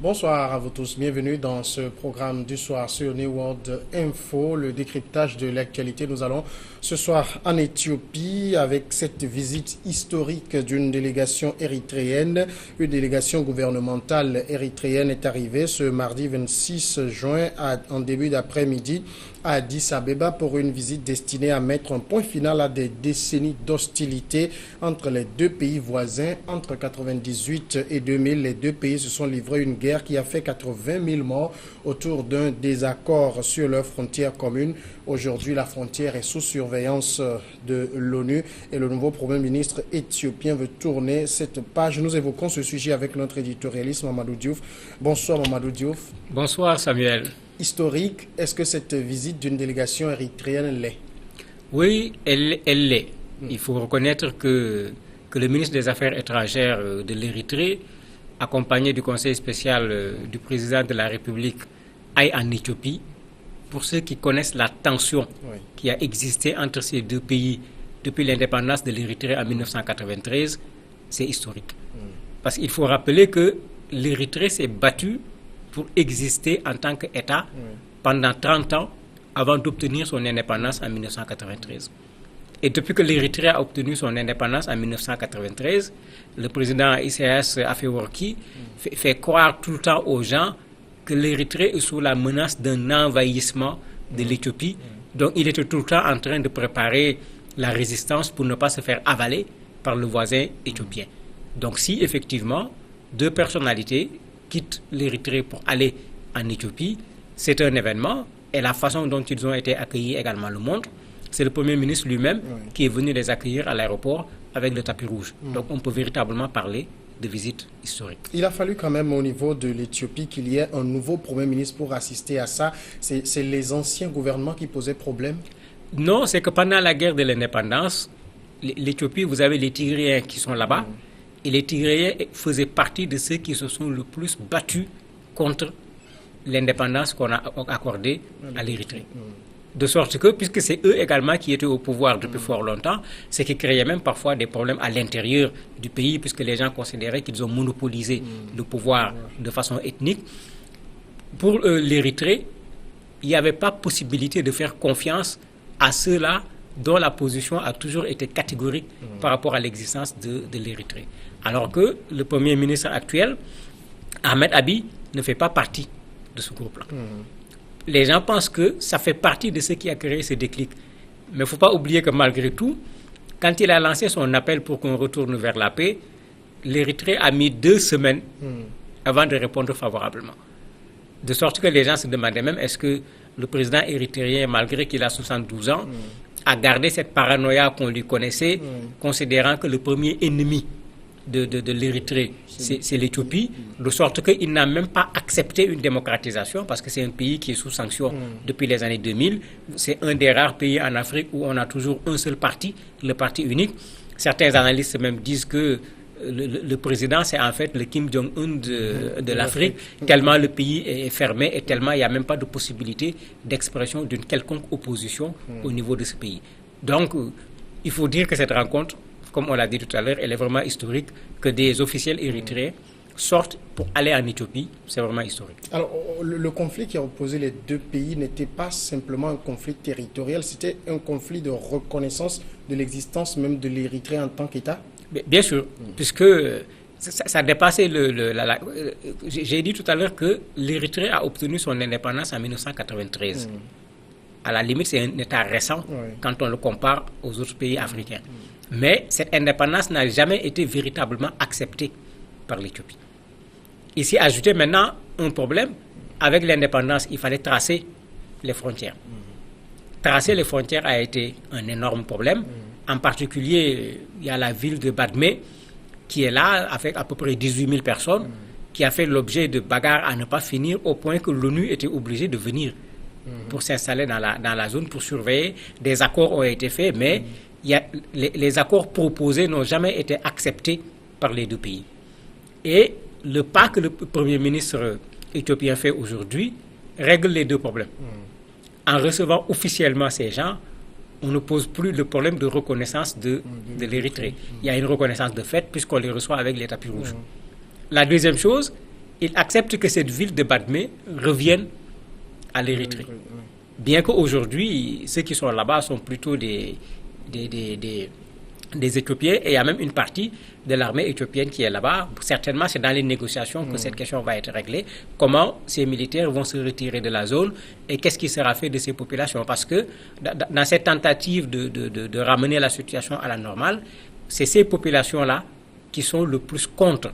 Bonsoir à vous tous, bienvenue dans ce programme du soir sur New World Info, le décryptage de l'actualité. Nous allons ce soir en Éthiopie avec cette visite historique d'une délégation érythréenne. Une délégation gouvernementale érythréenne est arrivée ce mardi 26 juin en début d'après-midi à Addis Abeba pour une visite destinée à mettre un point final à des décennies d'hostilité entre les deux pays voisins. Entre 1998 et 2000, les deux pays se sont livrés une guerre qui a fait 80 000 morts autour d'un désaccord sur leur frontière commune. Aujourd'hui, la frontière est sous surveillance de l'ONU et le nouveau Premier ministre éthiopien veut tourner cette page. Nous évoquons ce sujet avec notre éditorialiste Mamadou Diouf. Bonsoir Mamadou Diouf. Bonsoir Samuel. Historique, est-ce que cette visite d'une délégation érythréenne l'est? Oui, elle l'est. Il faut reconnaître que le ministre des Affaires étrangères de l'Érythrée, accompagné du conseil spécial du président de la République, aille en Éthiopie. Pour ceux qui connaissent la tension qui a existé entre ces deux pays depuis l'indépendance de l'Érythrée en 1993, c'est historique. Parce qu'il faut rappeler que l'Érythrée s'est battue pour exister en tant qu'État pendant 30 ans avant d'obtenir son indépendance en 1993. Et depuis que l'Érythrée a obtenu son indépendance en 1993, le président Isaias Afewerki fait croire tout le temps aux gens que l'Érythrée est sous la menace d'un envahissement de l'Éthiopie. Donc il était tout le temps en train de préparer la résistance pour ne pas se faire avaler par le voisin éthiopien. Donc si effectivement deux personnalités quittent l'Érythrée pour aller en Éthiopie, c'est un événement et la façon dont ils ont été accueillis également le montre. C'est le Premier ministre lui-même qui est venu les accueillir à l'aéroport avec le tapis rouge. Donc on peut véritablement parler de visite historique. Il a fallu quand même au niveau de l'Éthiopie qu'il y ait un nouveau Premier ministre pour assister à ça. C'est les anciens gouvernements qui posaient problème? Non, c'est que pendant la guerre de l'indépendance, l'Éthiopie, vous avez les Tigréens qui sont là-bas. Et les Tigréens faisaient partie de ceux qui se sont le plus battus contre l'indépendance qu'on a accordée à l'Érythrée. De sorte que, puisque c'est eux également qui étaient au pouvoir depuis fort longtemps, c'est qui créait même parfois des problèmes à l'intérieur du pays, puisque les gens considéraient qu'ils ont monopolisé le pouvoir de façon ethnique. Pour l'Érythrée, il n'y avait pas possibilité de faire confiance à ceux-là dont la position a toujours été catégorique par rapport à l'existence de l'Érythrée. Alors que le Premier ministre actuel, Ahmed Abiy, ne fait pas partie de ce groupe-là. Les gens pensent que ça fait partie de ce qui a créé ce déclic. Mais il ne faut pas oublier que malgré tout, quand il a lancé son appel pour qu'on retourne vers la paix, l'Érythrée a mis 2 semaines avant de répondre favorablement. De sorte que les gens se demandaient même est-ce que le président érythréen, malgré qu'il a 72 ans, a gardé cette paranoïa qu'on lui connaissait, considérant que le premier ennemi de l'Érythrée, c'est l'Éthiopie, de sorte qu'il n'a même pas accepté une démocratisation parce que c'est un pays qui est sous sanction depuis les années 2000. C'est un des rares pays en Afrique où on a toujours un seul parti, le parti unique. Certains analystes même disent que le président, c'est en fait le Kim Jong-un de l'Afrique, tellement le pays est fermé et tellement il n'y a même pas de possibilité d'expression d'une quelconque opposition au niveau de ce pays. Donc, il faut dire que cette rencontre, comme on l'a dit tout à l'heure, elle est vraiment historique, que des officiels érythréens sortent pour aller en Éthiopie, c'est vraiment historique. Alors, le conflit qui a opposé les deux pays n'était pas simplement un conflit territorial, c'était un conflit de reconnaissance de l'existence même de l'Érythrée en tant qu'État? Bien sûr, puisque ça dépassait j'ai dit tout à l'heure que l'Érythrée a obtenu son indépendance en 1993. À la limite, c'est un État récent quand on le compare aux autres pays africains. Mais cette indépendance n'a jamais été véritablement acceptée par l'Éthiopie. Ici, ajouter maintenant un problème, avec l'indépendance, il fallait tracer les frontières. Tracer les frontières a été un énorme problème. En particulier, il y a la ville de Badmé qui est là avec à peu près 18 000 personnes, qui a fait l'objet de bagarres à ne pas finir au point que l'ONU était obligée de venir pour s'installer dans la zone, pour surveiller. Des accords ont été faits, mais les accords proposés n'ont jamais été acceptés par les deux pays. Et le pas que le Premier ministre éthiopien fait aujourd'hui règle les deux problèmes. En recevant officiellement ces gens, on ne pose plus le problème de reconnaissance de l'Érythrée. Il y a une reconnaissance de fait puisqu'on les reçoit avec les tapis rouges. La deuxième chose, il accepte que cette ville de Badmé revienne à l'Érythrée. Bien qu'aujourd'hui, ceux qui sont là-bas sont plutôt des Éthiopiens, et il y a même une partie de l'armée éthiopienne qui est là-bas. Certainement, c'est dans les négociations que cette question va être réglée. Comment ces militaires vont se retirer de la zone et qu'est-ce qui sera fait de ces populations? Parce que dans cette tentative de ramener la situation à la normale, c'est ces populations-là qui sont le plus contre.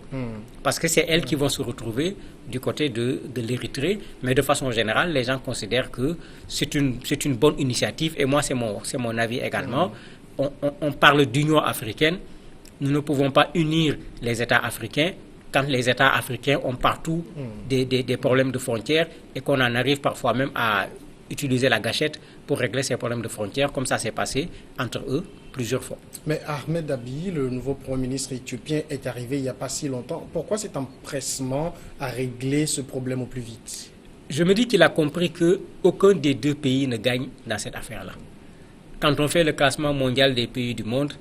Parce que c'est elles qui vont se retrouver du côté de l'Érythrée. Mais de façon générale, les gens considèrent que c'est une bonne initiative. Et moi, c'est mon avis également. On parle d'Union africaine. Nous ne pouvons pas unir les États africains quand les États africains ont partout des problèmes de frontières et qu'on en arrive parfois même à utiliser la gâchette pour régler ces problèmes de frontières, comme ça s'est passé entre eux plusieurs fois. Mais Ahmed Abiy, le nouveau Premier ministre éthiopien, est arrivé il n'y a pas si longtemps. Pourquoi cet empressement à régler ce problème au plus vite? Je me dis qu'il a compris qu'aucun des deux pays ne gagne dans cette affaire-là. Quand on fait le classement mondial des pays du monde,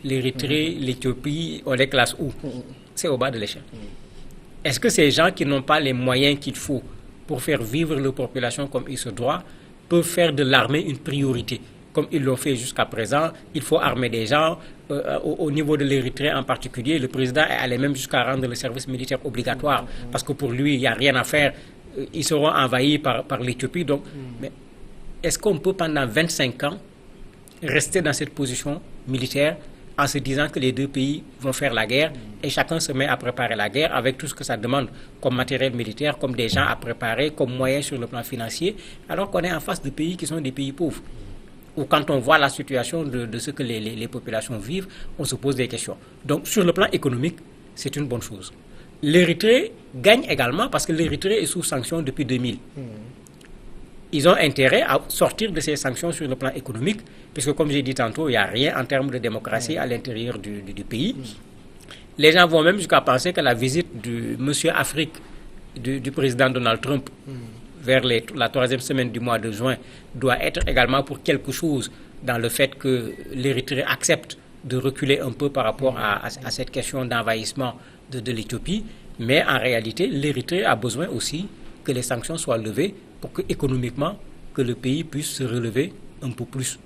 l'Érythrée, l'Éthiopie, on les classe où? C'est au bas de l'échelle. Est-ce que ces gens qui n'ont pas les moyens qu'il faut pour faire vivre leur population comme il se doit peuvent faire de l'armée une priorité, comme ils l'ont fait jusqu'à présent? Il faut armer des gens. Au niveau de l'Érythrée en particulier, le président est allé même jusqu'à rendre le service militaire obligatoire, parce que pour lui, il n'y a rien à faire. Ils seront envahis par l'Éthiopie. Donc, mais est-ce qu'on peut, pendant 25 ans, rester dans cette position militaire en se disant que les deux pays vont faire la guerre et chacun se met à préparer la guerre avec tout ce que ça demande comme matériel militaire, comme des gens à préparer, comme moyens sur le plan financier, alors qu'on est en face de pays qui sont des pays pauvres. Ou quand on voit la situation de ce que les populations vivent, on se pose des questions. Donc sur le plan économique, c'est une bonne chose. L'Érythrée gagne également parce que l'Érythrée est sous sanction depuis 2000. Ils ont intérêt à sortir de ces sanctions sur le plan économique, puisque comme j'ai dit tantôt, il n'y a rien en termes de démocratie à l'intérieur du pays. Les gens vont même jusqu'à penser que la visite du Monsieur Afrique du président Donald Trump vers la troisième semaine du mois de juin doit être également pour quelque chose dans le fait que l'Érythrée accepte de reculer un peu par rapport à cette question d'envahissement de l'Éthiopie. Mais en réalité, l'Érythrée a besoin aussi que les sanctions soient levées pour que économiquement que le pays puisse se relever un peu plus.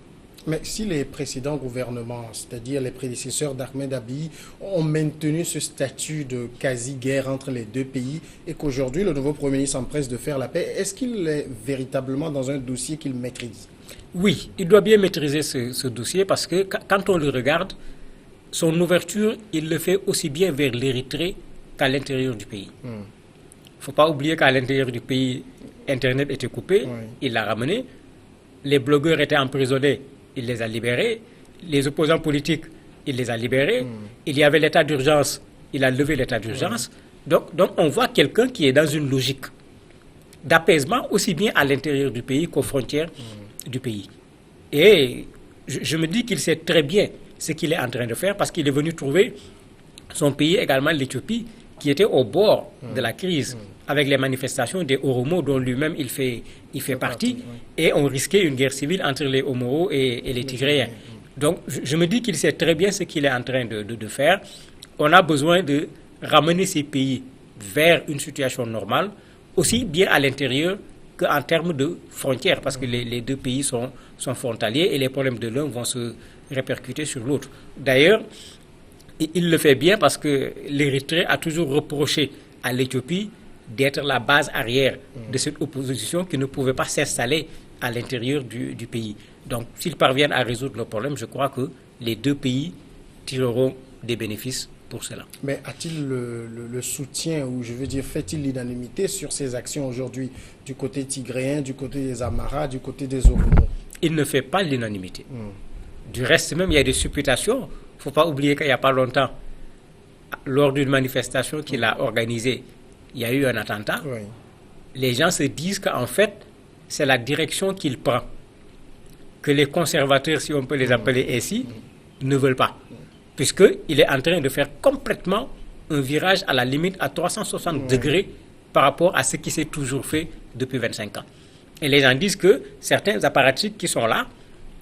Mais si les précédents gouvernements, c'est-à-dire les prédécesseurs d'Ahmed Abiy, ont maintenu ce statut de quasi-guerre entre les deux pays et qu'aujourd'hui le nouveau Premier ministre s'empresse de faire la paix, est-ce qu'il est véritablement dans un dossier qu'il maîtrise? Oui, il doit bien maîtriser ce dossier parce que quand on le regarde, son ouverture, il le fait aussi bien vers l'Érythrée qu'à l'intérieur du pays. Il ne faut pas oublier qu'à l'intérieur du pays, Internet était coupé, il l'a ramené. Les blogueurs étaient emprisonnés, il les a libérés. Les opposants politiques, il les a libérés. Il y avait l'état d'urgence, il a levé l'état d'urgence. Donc on voit quelqu'un qui est dans une logique d'apaisement aussi bien à l'intérieur du pays qu'aux frontières du pays. Et je me dis qu'il sait très bien ce qu'il est en train de faire parce qu'il est venu trouver son pays, également l'Éthiopie, qui était au bord de la crise, avec les manifestations des Oromo dont lui-même il fait partie, et on risquait une guerre civile entre les Omoro et les Tigréens. Donc je me dis qu'il sait très bien ce qu'il est en train de faire. On a besoin de ramener ces pays vers une situation normale, aussi bien à l'intérieur qu'en termes de frontières, parce que les deux pays sont frontaliers et les problèmes de l'un vont se répercuter sur l'autre. D'ailleurs, il le fait bien parce que l'Érythrée a toujours reproché à l'Éthiopie d'être la base arrière de cette opposition qui ne pouvait pas s'installer à l'intérieur du pays. Donc, s'ils parviennent à résoudre le problème, je crois que les deux pays tireront des bénéfices pour cela. Mais a-t-il le soutien, ou je veux dire, fait-il l'unanimité sur ces actions aujourd'hui, du côté tigréen, du côté des Amharas, du côté des Oromo? Il ne fait pas l'unanimité. Du reste même, il y a des supputations. Il ne faut pas oublier qu'il n'y a pas longtemps, lors d'une manifestation qu'il a organisée, il y a eu un attentat. Les gens se disent qu'en fait, c'est la direction qu'il prend, que les conservateurs, si on peut les appeler ainsi, ne veulent pas. Puisqu'il est en train de faire complètement un virage à la limite à 360 degrés par rapport à ce qui s'est toujours fait depuis 25 ans. Et les gens disent que certains apparatchiks qui sont là,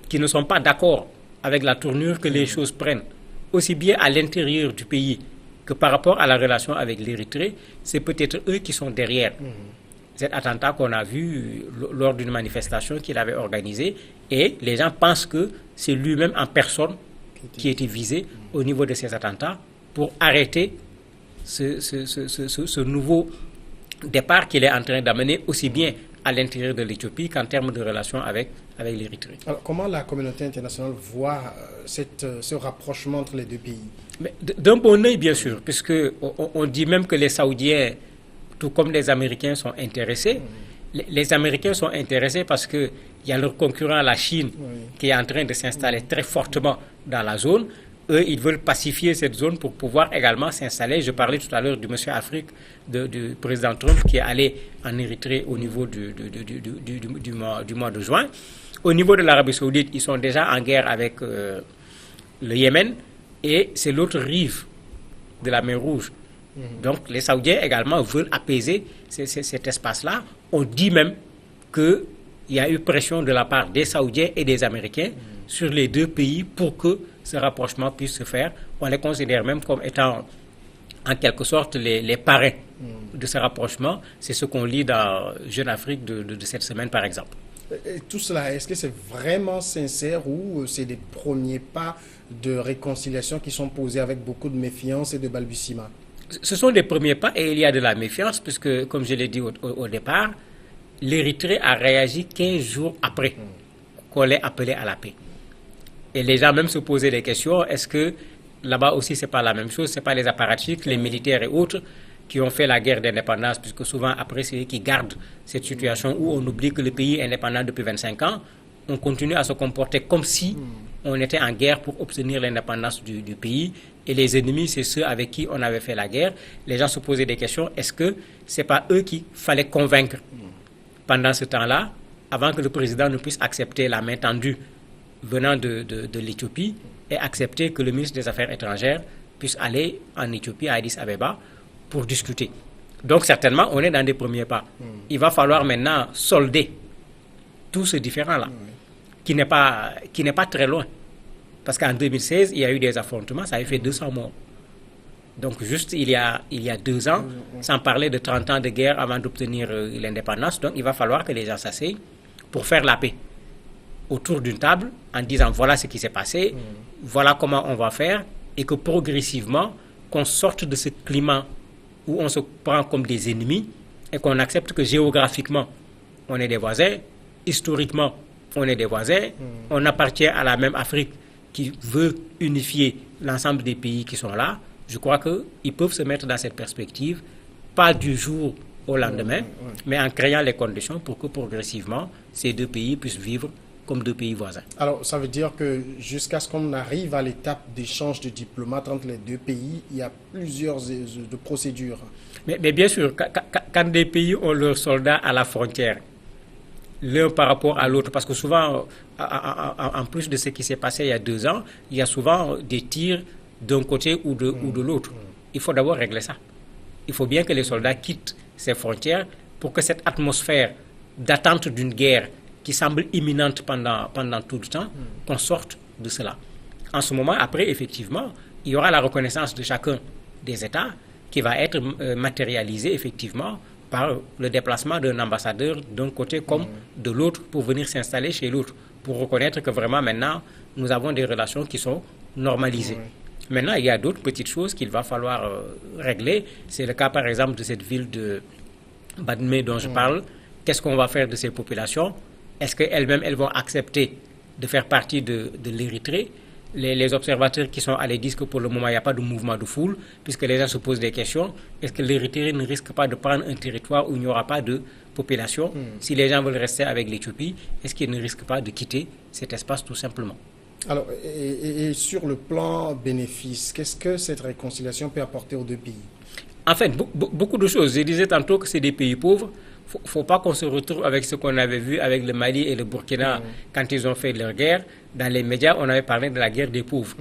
qui ne sont pas d'accord avec la tournure que les choses prennent, aussi bien à l'intérieur du pays que par rapport à la relation avec l'Érythrée, c'est peut-être eux qui sont derrière cet attentat qu'on a vu lors d'une manifestation qu'il avait organisée. Et les gens pensent que c'est lui-même en personne qui a été visé au niveau de ces attentats pour arrêter ce nouveau départ qu'il est en train d'amener aussi bien à l'intérieur de l'Éthiopie qu'en termes de relations avec l'Érythrée. Alors, comment la communauté internationale voit ce rapprochement entre les deux pays? D'un bon œil, bien sûr, puisque on dit même que les Saoudiens, tout comme les Américains, sont intéressés. Les Américains sont intéressés parce qu'il y a leur concurrent, la Chine, qui est en train de s'installer très fortement dans la zone. Eux, ils veulent pacifier cette zone pour pouvoir également s'installer. Je parlais tout à l'heure du monsieur Afrique, du président Trump, qui est allé en Érythrée au niveau du mois de juin. Au niveau de l'Arabie Saoudite, ils sont déjà en guerre avec le Yémen et c'est l'autre rive de la mer Rouge. Donc les Saoudiens également veulent apaiser cet espace-là. On dit même qu'il y a eu pression de la part des Saoudiens et des Américains sur les deux pays pour que ce rapprochement puisse se faire. On les considère même comme étant en quelque sorte les parrains de ce rapprochement. C'est ce qu'on lit dans Jeune Afrique de cette semaine par exemple. Et tout cela, est-ce que c'est vraiment sincère ou c'est des premiers pas de réconciliation qui sont posés avec beaucoup de méfiance et de balbutiements? Ce sont des premiers pas et il y a de la méfiance puisque, comme je l'ai dit au départ, l'Érythrée a réagi 15 jours après qu'on l'ait appelé à la paix. Et les gens même se posaient des questions, est-ce que là-bas aussi c'est pas la même chose, c'est pas les apparatchiks, les militaires et autres qui ont fait la guerre d'indépendance, puisque souvent après c'est eux qui gardent cette situation où on oublie que le pays est indépendant depuis 25 ans, on continue à se comporter comme si on était en guerre pour obtenir l'indépendance du pays, et les ennemis c'est ceux avec qui on avait fait la guerre. Les gens se posaient des questions, est-ce que c'est pas eux qu'il fallait convaincre pendant ce temps-là, avant que le président ne puisse accepter la main tendue venant de l'Éthiopie et accepter que le ministre des Affaires étrangères puisse aller en Éthiopie, à Addis Abeba, pour discuter. Donc certainement, on est dans des premiers pas. Il va falloir maintenant solder tout ce différend-là, qui n'est pas très loin. Parce qu'en 2016, il y a eu des affrontements, ça a fait 200 morts. Donc juste il y a 2 ans, sans parler de 30 ans de guerre avant d'obtenir l'indépendance, donc il va falloir que les gens s'asseyent pour faire la paix autour d'une table en disant voilà ce qui s'est passé, voilà comment on va faire, et que progressivement, qu'on sorte de ce climat où on se prend comme des ennemis et qu'on accepte que géographiquement, on est des voisins, historiquement, on est des voisins, on appartient à la même Afrique qui veut unifier l'ensemble des pays qui sont là. Je crois qu'ils peuvent se mettre dans cette perspective, pas du jour au lendemain, mais en créant les conditions pour que progressivement, ces deux pays puissent vivre comme deux pays voisins. Alors, ça veut dire que jusqu'à ce qu'on arrive à l'étape d'échange de diplomates entre les deux pays, il y a plusieurs de procédures. Mais bien sûr, quand des pays ont leurs soldats à la frontière, l'un par rapport à l'autre, parce que souvent, en plus de ce qui s'est passé il y a 2 ans, il y a souvent des tirs d'un côté ou de l'autre. Il faut d'abord régler ça. Il faut bien que les soldats quittent ces frontières pour que cette atmosphère d'attente d'une guerre qui semble imminente pendant tout le temps, qu'on sorte de cela. En ce moment, après, effectivement, il y aura la reconnaissance de chacun des États qui va être matérialisée, effectivement, par le déplacement d'un ambassadeur d'un côté comme de l'autre pour venir s'installer chez l'autre, pour reconnaître que vraiment, maintenant, nous avons des relations qui sont normalisées. Maintenant, il y a d'autres petites choses qu'il va falloir régler. C'est le cas, par exemple, de cette ville de Badmé dont je parle. Qu'est-ce qu'on va faire de ces populations? Est-ce qu'elles-mêmes, elles vont accepter de faire partie de l'Érythrée? Les observateurs qui sont allés disent que pour le moment, il n'y a pas de mouvement de foule, puisque les gens se posent des questions. Est-ce que l'Érythrée ne risque pas de prendre un territoire où il n'y aura pas de population? Si les gens veulent rester avec l'Éthiopie, est-ce qu'ils ne risquent pas de quitter cet espace tout simplement? Alors, et sur le plan bénéfice, qu'est-ce que cette réconciliation peut apporter aux deux pays? En fait, beaucoup de choses. Je disais tantôt que c'est des pays pauvres. Il ne faut pas qu'on se retrouve avec ce qu'on avait vu avec le Mali et le Burkina quand ils ont fait leur guerre. Dans les médias, on avait parlé de la guerre des pauvres.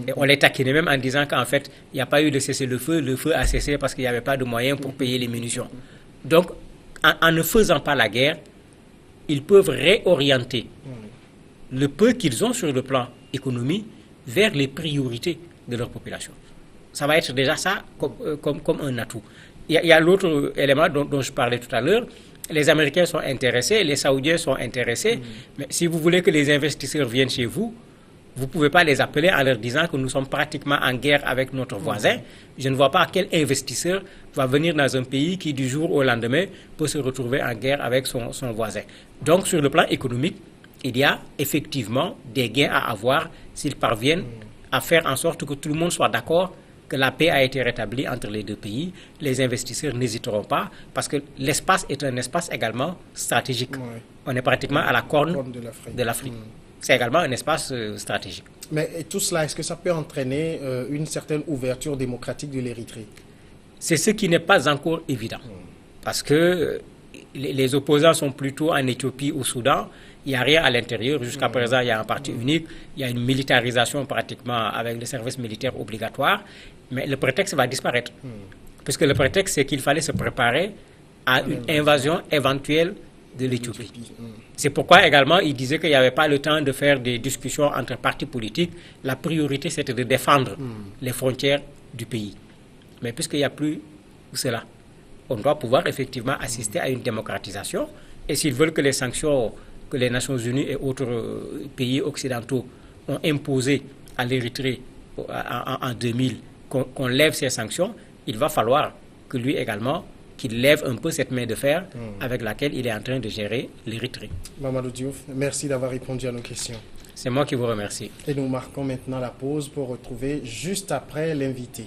Et on les taquinait même en disant qu'en fait, il n'y a pas eu de cessez-le-feu. Le feu a cessé parce qu'il n'y avait pas de moyens pour payer les munitions. Donc, en ne faisant pas la guerre, ils peuvent réorienter le peu qu'ils ont sur le plan économique vers les priorités de leur population. ça va être déjà ça comme un atout. Il y a l'autre élément dont je parlais tout à l'heure. Les Américains sont intéressés, les Saoudiens sont intéressés, mais si vous voulez que les investisseurs viennent chez vous, vous ne pouvez pas les appeler en leur disant que nous sommes pratiquement en guerre avec notre voisin. Je ne vois pas quel investisseur va venir dans un pays qui, du jour au lendemain, peut se retrouver en guerre avec son voisin. Donc, sur le plan économique, il y a effectivement des gains à avoir s'ils parviennent à faire en sorte que tout le monde soit d'accord que la paix a été rétablie entre les deux pays. Les investisseurs n'hésiteront pas parce que l'espace est un espace également stratégique. Ouais. On est pratiquement à la corne de l'Afrique. C'est également un espace stratégique. Mais tout cela, est-ce que ça peut entraîner une certaine ouverture démocratique de l'Érythrée? C'est ce qui n'est pas encore évident. Parce que les opposants sont plutôt en Éthiopie, au Soudan. Il n'y a rien à l'intérieur. Jusqu'à présent, il y a un parti unique. Il y a une militarisation pratiquement avec le service militaire obligatoire. Mais le prétexte va disparaître. Puisque le prétexte, c'est qu'il fallait se préparer à une invasion éventuelle de l'Éthiopie. C'est pourquoi également il disait qu'il n'y avait pas le temps de faire des discussions entre partis politiques. La priorité, c'était de défendre les frontières du pays. Mais puisqu'il n'y a plus cela, on doit pouvoir effectivement assister à une démocratisation. Et s'ils veulent que les sanctions que les Nations Unies et autres pays occidentaux ont imposées à l'Érythrée en 2000, qu'on lève ces sanctions, il va falloir que lui également, qu'il lève un peu cette main de fer avec laquelle il est en train de gérer l'Érythrée. Mamadou Diouf, merci d'avoir répondu à nos questions. C'est moi qui vous remercie. Et nous marquons maintenant la pause pour retrouver juste après l'invité.